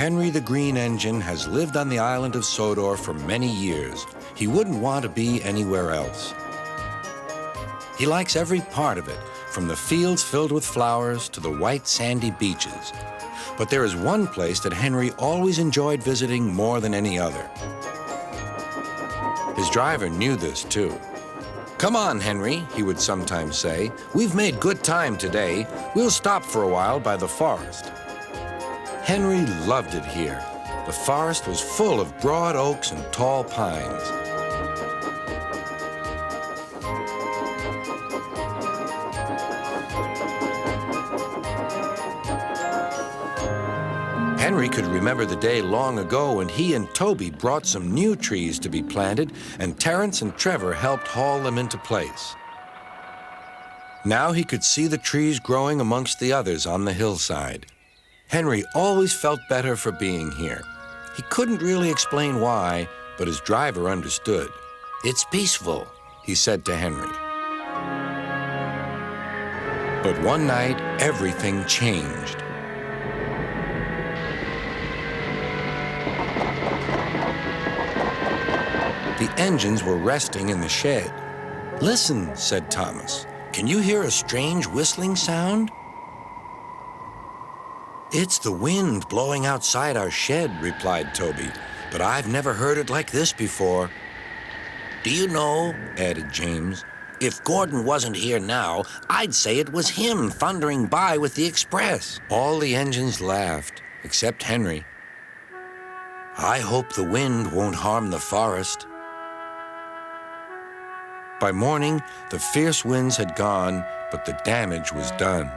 Henry the Green Engine has lived on the island of Sodor for many years. He wouldn't want to be anywhere else. He likes every part of it, from the fields filled with flowers to the white sandy beaches. But there is one place that Henry always enjoyed visiting more than any other. His driver knew this too. "Come on, Henry," he would sometimes say. "We've made good time today. We'll stop for a while by the forest." Henry loved it here. The forest was full of broad oaks and tall pines. Henry could remember the day long ago when he and Toby brought some new trees to be planted, and Terence and Trevor helped haul them into place. Now he could see the trees growing amongst the others on the hillside. Henry always felt better for being here. He couldn't really explain why, but his driver understood. "It's peaceful," he said to Henry. But one night, everything changed. The engines were resting in the shed. "Listen," said Thomas. "Can you hear a strange whistling sound?" "It's the wind blowing outside our shed," replied Toby, "but I've never heard it like this before." "Do you know," added James, "if Gordon wasn't here now, I'd say it was him thundering by with the express." All the engines laughed, except Henry. "I hope the wind won't harm the forest." By morning, the fierce winds had gone, but the damage was done.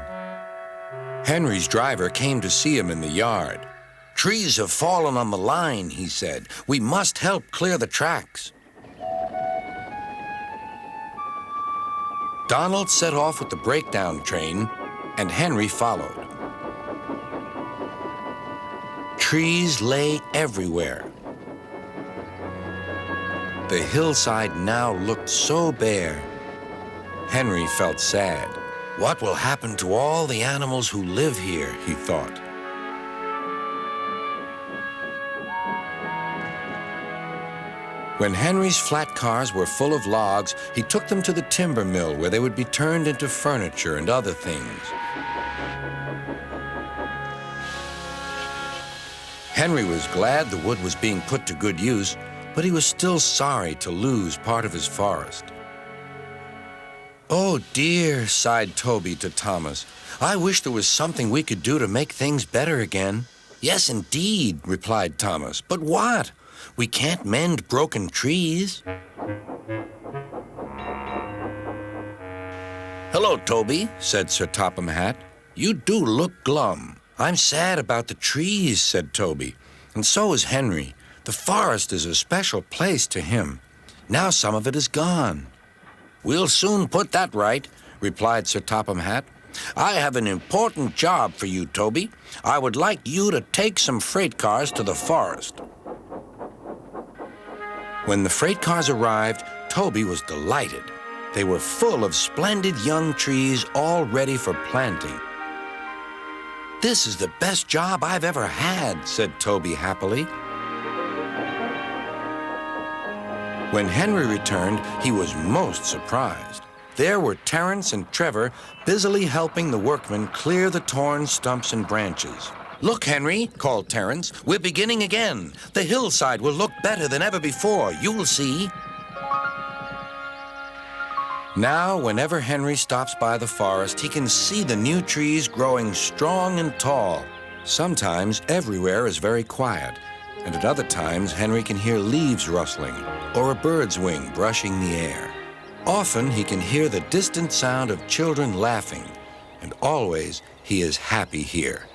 Henry's driver came to see him in the yard. "Trees have fallen on the line," he said. "We must help clear the tracks." Donald set off with the breakdown train, and Henry followed. Trees lay everywhere. The hillside now looked so bare. Henry felt sad. "What will happen to all the animals who live here?" he thought. When Henry's flat cars were full of logs, he took them to the timber mill where they would be turned into furniture and other things. Henry was glad the wood was being put to good use, but he was still sorry to lose part of his forest. "Oh dear," sighed Toby to Thomas. "I wish there was something we could do to make things better again." "Yes, indeed," replied Thomas. "But what? We can't mend broken trees." "Hello, Toby," said Sir Topham Hatt. "You do look glum." "I'm sad about the trees," said Toby, "and so is Henry. The forest is a special place to him. Now some of it is gone." "We'll soon put that right," replied Sir Topham Hatt. "I have an important job for you, Toby. I would like you to take some freight cars to the forest." When the freight cars arrived, Toby was delighted. They were full of splendid young trees all ready for planting. "This is the best job I've ever had," said Toby happily. When Henry returned, he was most surprised. There were Terence and Trevor busily helping the workmen clear the torn stumps and branches. "Look, Henry," called Terence, "we're beginning again. The hillside will look better than ever before. You'll see." Now, whenever Henry stops by the forest, he can see the new trees growing strong and tall. Sometimes everywhere is very quiet, and at other times Henry can hear leaves rustling or a bird's wing brushing the air. Often he can hear the distant sound of children laughing, and always he is happy here.